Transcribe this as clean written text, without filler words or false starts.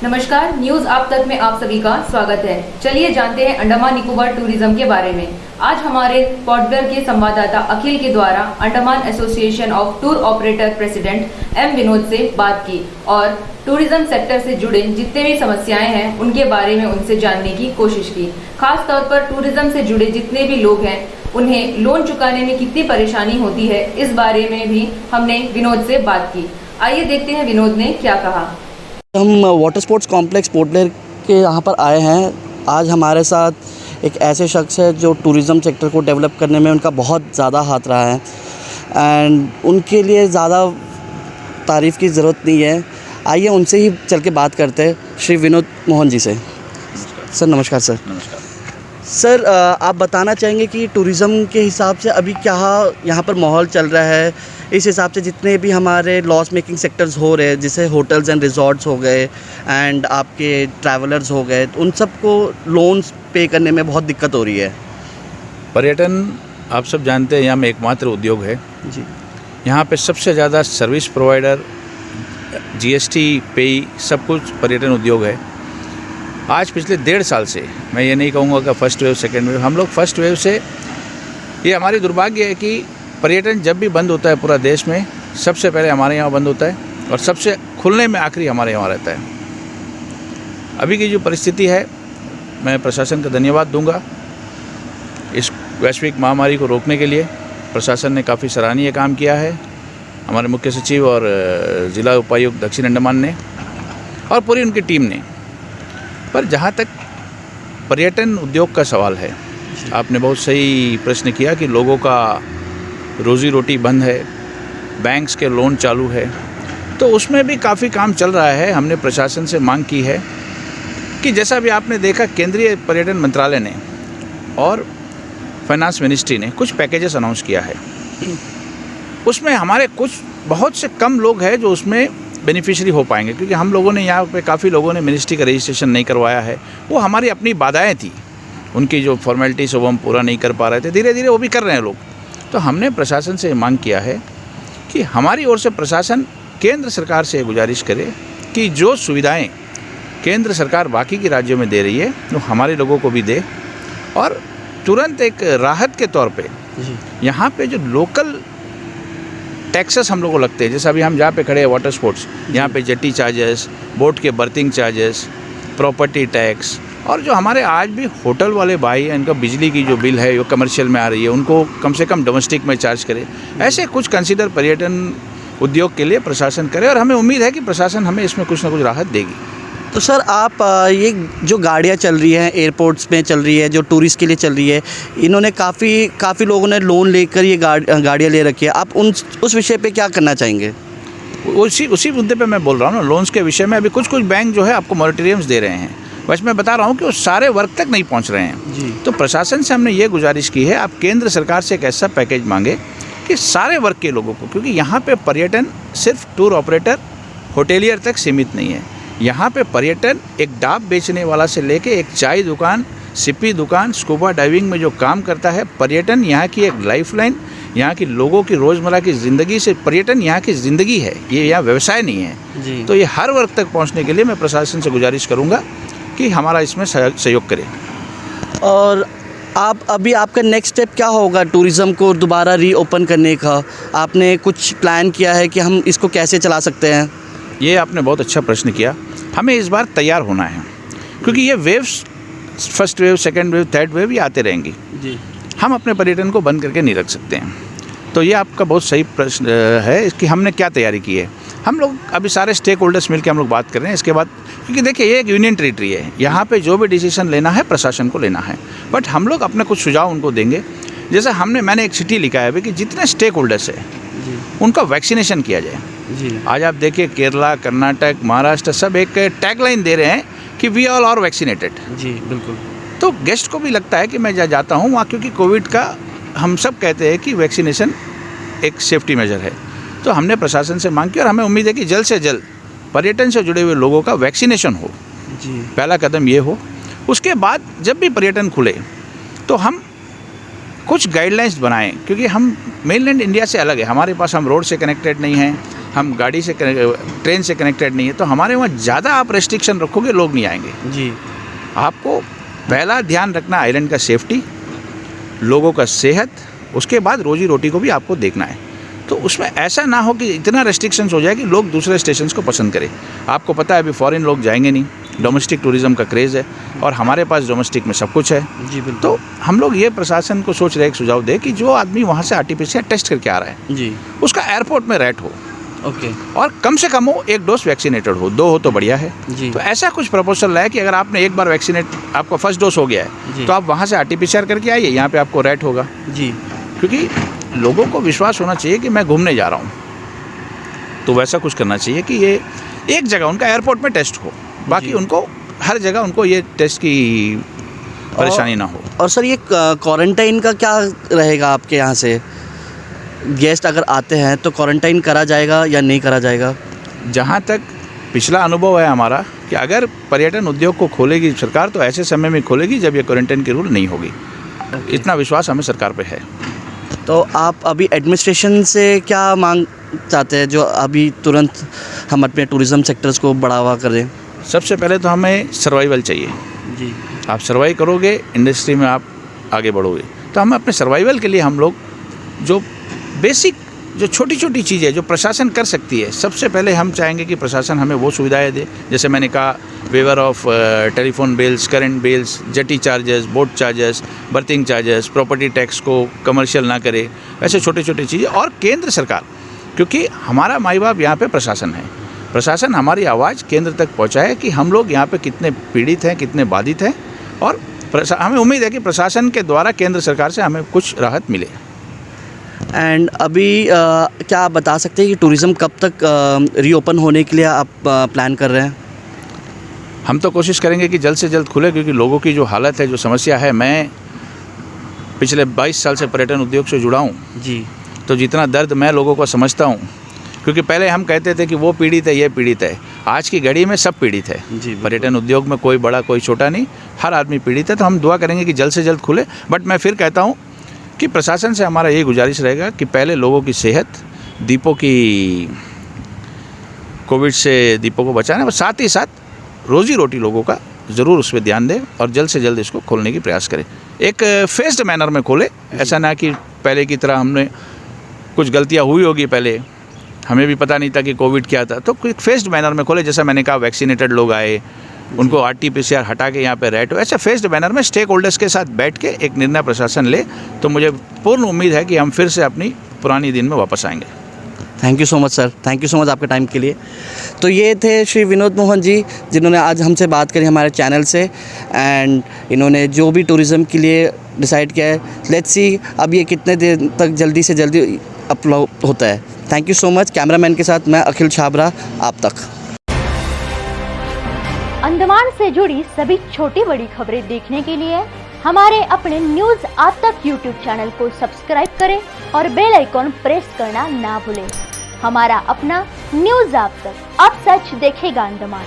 नमस्कार, न्यूज आप तक में आप सभी का स्वागत है। चलिए जानते हैं अंडमान निकोबार टूरिज्म के बारे में। आज हमारे पोर्टब्लेयर के संवाददाता अखिल के द्वारा Andaman association of tour operator president M Vinod से बात की और टूरिज्म सेक्टर से जुड़े जितने भी समस्याएं हैं उनके बारे में उनसे जानने की कोशिश की। खास तौर पर टूरिज्म से जुड़े जितने भी लोग हैं उन्हें लोन चुकाने में कितनी परेशानी होती है, इस बारे में भी हमने विनोद से बात की। आइए देखते हैं विनोद ने क्या कहा। हम वाटर स्पोर्ट्स कॉम्प्लेक्स पोर्टब्लेयर के यहाँ पर आए हैं। आज हमारे साथ एक ऐसे शख्स है जो टूरिज़्म सेक्टर को डेवलप करने में उनका बहुत ज़्यादा हाथ रहा है एंड उनके लिए ज़्यादा तारीफ़ की ज़रूरत नहीं है। आइए उनसे ही चल के बात करते हैं, श्री विनोद मोहन जी से। सर नमस्कार। सर नमस्कार सर, आप बताना चाहेंगे कि टूरिज़्म के हिसाब से अभी क्या यहाँ पर माहौल चल रहा है? इस हिसाब से जितने भी हमारे लॉस मेकिंग सेक्टर्स हो रहे हैं, जैसे होटल्स एंड रिजॉर्ट्स हो गए एंड आपके ट्रैवलर्स हो गए, तो उन सबको लोन्स पे करने में बहुत दिक्कत हो रही है। पर्यटन आप सब जानते हैं यहाँ में एकमात्र उद्योग है जी। यहाँ पे सबसे ज़्यादा सर्विस प्रोवाइडर, जीएसटी पेई सब कुछ पर्यटन उद्योग है। आज पिछले 1.5 साल से, मैं ये नहीं कहूँगा कि फर्स्ट वेव सेकेंड वेव, हम लोग फर्स्ट वेव से, ये हमारी दुर्भाग्य है कि पर्यटन जब भी बंद होता है पूरा देश में, सबसे पहले हमारे यहाँ बंद होता है और सबसे खुलने में आखिरी हमारे यहाँ रहता है। अभी की जो परिस्थिति है, मैं प्रशासन का धन्यवाद दूंगा। इस वैश्विक महामारी को रोकने के लिए प्रशासन ने काफ़ी सराहनीय काम किया है, हमारे मुख्य सचिव और ज़िला उपायुक्त दक्षिण अंडमान ने और पूरी उनकी टीम ने। पर जहाँ तक पर्यटन उद्योग का सवाल है, आपने बहुत सही प्रश्न किया कि लोगों का रोज़ी रोटी बंद है, बैंक्स के लोन चालू है, तो उसमें भी काफ़ी काम चल रहा है। हमने प्रशासन से मांग की है कि जैसा भी आपने देखा, केंद्रीय पर्यटन मंत्रालय ने और फाइनेंस मिनिस्ट्री ने कुछ पैकेजेस अनाउंस किया है। उसमें हमारे कुछ बहुत से कम लोग हैं जो उसमें बेनिफिशियरी हो पाएंगे, क्योंकि हम लोगों ने यहाँ पे काफ़ी लोगों ने मिनिस्ट्री का रजिस्ट्रेशन नहीं करवाया है। वो हमारी अपनी बाधाएँ थी, उनकी जो फॉर्मेलिटीज़ वो हम पूरा नहीं कर पा रहे थे। धीरे धीरे वो भी कर रहे हैं लोग। तो हमने प्रशासन से मांग किया है कि हमारी ओर से प्रशासन केंद्र सरकार से गुजारिश करे कि जो सुविधाएं केंद्र सरकार बाकी के राज्यों में दे रही है वो हमारे लोगों को भी दे, और तुरंत एक राहत के तौर पे यहाँ पे जो लोकल टैक्सेस हम लोगों को लगते हैं, जैसे अभी हम जहाँ पे खड़े हैं वाटर स्पोर्ट्स, यहाँ पे जेटी चार्जेस, बोट के बर्थिंग चार्जेस, प्रॉपर्टी टैक्स, और जो हमारे आज भी होटल वाले भाई हैं, इनका बिजली की जो बिल है वो कमर्शियल में आ रही है, उनको कम से कम डोमेस्टिक में चार्ज करे। ऐसे कुछ कंसीडर पर्यटन उद्योग के लिए प्रशासन करे और हमें उम्मीद है कि प्रशासन हमें इसमें कुछ ना कुछ राहत देगी। तो सर, आप ये जो गाड़ियाँ चल रही हैं, एयरपोर्ट्स में चल रही है, जो टूरिस्ट के लिए चल रही है, इन्होंने काफ़ी लोगों ने लोन लेकर ये गाड़ियाँ ले रखी है। आप उस विषय पे क्या करना चाहेंगे? उसी मुद्दे पे मैं बोल रहा हूँ ना, लोन्स के विषय में। अभी कुछ बैंक जो है आपको मॉरेटोरियम्स दे रहे हैं, बस मैं बता रहा हूँ कि वो सारे वर्ग तक नहीं पहुँच रहे हैं जी। तो प्रशासन से हमने ये गुजारिश की है, आप केंद्र सरकार से एक ऐसा पैकेज मांगे कि सारे वर्ग के लोगों को, क्योंकि यहाँ पे पर्यटन सिर्फ टूर ऑपरेटर, होटेलियर तक सीमित नहीं है। यहाँ पे पर्यटन एक डाब बेचने वाला से लेके एक चाय दुकान, सिप्पी दुकान, स्कूबा डाइविंग में जो काम करता है, पर्यटन यहाँ की एक लाइफलाइन, यहाँ की लोगों की रोज़मर्रा की ज़िंदगी से पर्यटन यहाँ की ज़िंदगी है, ये यहाँ व्यवसाय नहीं है जी। तो ये हर वर्ग तक पहुँचने के लिए मैं प्रशासन से गुजारिश करूँगा कि हमारा इसमें सहयोग करें। और आपका नेक्स्ट स्टेप क्या होगा टूरिज़्म को दोबारा रीओपन करने का? आपने कुछ प्लान किया है कि हम इसको कैसे चला सकते हैं? ये आपने बहुत अच्छा प्रश्न किया। हमें इस बार तैयार होना है, क्योंकि ये waves, first wave, second wave, third wave, ये आते रहेंगी जी। हम अपने पर्यटन को बंद करके नहीं रख सकते हैं। तो ये आपका बहुत सही प्रश्न है कि हमने क्या तैयारी की है। हम लोग अभी सारे स्टेक होल्डर्स मिलकर हम लोग बात कर रहे हैं इसके बाद, क्योंकि देखिए ये एक यूनियन टेरिटरी है, यहाँ पे जो भी डिसीजन लेना है प्रशासन को लेना है, बट हम लोग अपने कुछ सुझाव उनको देंगे। जैसे मैंने एक चिट्ठी लिखा है अभी कि जितने स्टेक होल्डर्स है उनका वैक्सीनेशन किया जाए जी। आज आप देखिए केरला, कर्नाटक, महाराष्ट्र सब एक टैगलाइन दे रहे हैं कि वी ऑल आर वैक्सीनेटेड। जी बिल्कुल। तो गेस्ट को भी लगता है कि मैं जाता हूँ वहाँ, क्योंकि कोविड का हम सब कहते हैं कि वैक्सीनेशन एक सेफ्टी मेजर है। तो हमने प्रशासन से मांग की और हमें उम्मीद है कि जल्द से जल्द पर्यटन से जुड़े हुए लोगों का वैक्सीनेशन हो जी। पहला कदम ये हो। उसके बाद जब भी पर्यटन खुले तो हम कुछ गाइडलाइंस बनाएं, क्योंकि हम मेनलैंड इंडिया से अलग है, हमारे पास हम रोड से कनेक्टेड नहीं हैं, हम गाड़ी से ट्रेन से कनेक्टेड नहीं है, तो हमारे वहाँ ज़्यादा आप रेस्ट्रिक्शन रखोगे, लोग नहीं आएंगे। जी। आपको पहला ध्यान रखना आइलैंड का सेफ्टी, लोगों का सेहत, उसके बाद रोजी रोटी को भी आपको देखना है। तो उसमें ऐसा ना हो कि इतना रेस्ट्रिक्शंस हो जाए कि लोग दूसरे स्टेशंस को पसंद करें। आपको पता है अभी फॉरेन लोग जाएंगे नहीं, डोमेस्टिक टूरिज़्म का क्रेज़ है और हमारे पास डोमेस्टिक में सब कुछ है। जी बिल्कुल। तो हम लोग ये प्रशासन को सोच रहे एक सुझाव दे कि जो आदमी वहाँ से आरटीपीसीआर टेस्ट करके आ रहा है जी। उसका एयरपोर्ट में रैट हो, ओके। और कम से कम हो 1 डोज वैक्सीनेटेड हो, 2 हो तो बढ़िया है। जी। तो ऐसा कुछ प्रपोजल लाए कि अगर आपने एक बार वैक्सीनेट, आपका फर्स्ट डोज हो गया है, तो आप वहाँ से आरटीपीसीआर करके आइए, यहाँ पे आपको रैट होगा। जी। क्योंकि लोगों को विश्वास होना चाहिए कि मैं घूमने जा रहा हूँ, तो वैसा कुछ करना चाहिए कि ये एक जगह उनका एयरपोर्ट में टेस्ट हो, बाकी उनको हर जगह उनको ये टेस्ट की परेशानी ना हो। और सर ये क्वारंटाइन का क्या रहेगा आपके यहाँ से? गेस्ट अगर आते हैं तो क्वारंटाइन करा जाएगा या नहीं करा जाएगा? जहाँ तक पिछला अनुभव है हमारा कि अगर पर्यटन उद्योग को खोलेगी सरकार तो ऐसे समय में खोलेगी जब ये क्वारंटाइन की रूल नहीं होगी। इतना विश्वास हमें सरकार पे है। तो आप अभी एडमिनिस्ट्रेशन से क्या मांग चाहते हैं जो अभी तुरंत हम अपने टूरिज़्म सेक्टर्स को बढ़ावा करें? सबसे पहले तो हमें सर्वाइवल चाहिए। जी। आप सर्वाइव करोगे, इंडस्ट्री में आप आगे बढ़ोगे। तो हम अपने सर्वाइवल के लिए हम लोग जो बेसिक, जो छोटी छोटी चीज़ें जो प्रशासन कर सकती है, सबसे पहले हम चाहेंगे कि प्रशासन हमें वो सुविधाएं दे। जैसे मैंने कहा, waiver of telephone bills, current bills, jetty charges, boat charges, berthing charges, property tax को कमर्शियल ना करे, ऐसे छोटे छोटे चीज़ें। और केंद्र सरकार, क्योंकि हमारा माई बाप यहाँ पे प्रशासन है, प्रशासन हमारी आवाज़ केंद्र तक पहुँचाए कि हम लोग यहाँ पे कितने पीड़ित हैं, कितने बाधित हैं, और हमें उम्मीद है कि प्रशासन के द्वारा केंद्र सरकार से हमें कुछ राहत मिले। एंड अभी क्या आप बता सकते हैं कि टूरिज़्म कब तक रीओपन होने के लिए आप प्लान कर रहे हैं? हम तो कोशिश करेंगे कि जल्द से जल्द खुले, क्योंकि लोगों की जो हालत है, जो समस्या है, मैं पिछले 22 साल से पर्यटन उद्योग से जुड़ा हूँ जी। तो जितना दर्द मैं लोगों को समझता हूँ, क्योंकि पहले हम कहते थे कि वो पीड़ित है, ये पीड़ित है। आज की घड़ी में सब पीड़ित है जी। पर्यटन उद्योग में कोई बड़ा कोई छोटा नहीं, हर आदमी पीड़ित है। तो हम दुआ करेंगे कि जल्द से जल्द खुले। बट मैं फिर कहता हूँ कि प्रशासन से हमारा यही गुजारिश रहेगा कि पहले लोगों की सेहत, दीपों की, कोविड से दीपों को बचाना, और साथ ही साथ रोजी रोटी लोगों का ज़रूर उस पर ध्यान दें और जल्द से जल्द इसको खोलने की प्रयास करें। एक फेस्ड मैनर में खोले, ऐसा ना कि पहले की तरह हमने कुछ गलतियाँ हुई होगी, पहले हमें भी पता नहीं था कि कोविड क्या था, तो एक फेस्ड मैनर में खोले। जैसा मैंने कहा, वैक्सीनेटेड लोग आए, उनको आरटीपीसीआर हटा के यहाँ पे रैट हो, ऐसे फेस्ड मैनर में स्टेक होल्डर्स के साथ बैठ के एक निर्णय प्रशासन ले, तो मुझे पूर्ण उम्मीद है कि हम फिर से अपनी पुरानी दिन में वापस आएंगे। Thank you so much sir, thank you so much आपके टाइम के लिए। तो ये थे श्री विनोद मोहन जी, जिन्होंने आज हमसे बात करी हमारे चैनल से, एंड इन्होंने जो भी टूरिज़्म के लिए डिसाइड किया है, लेट्स सी अब ये कितने देर तक जल्दी से जल्दी अपलोड होता है। Thank you so much. Cameraman के साथ मैं अखिल छाबरा, आप तक। अंडमान से जुड़ी सभी छोटी बड़ी खबरें देखने के लिए हमारे अपने न्यूज आज तक यूट्यूब चैनल को सब्सक्राइब करें और बेल आइकॉन प्रेस करना ना भूलें। हमारा अपना न्यूज आज तक, अब सच देखेगा अंडमान।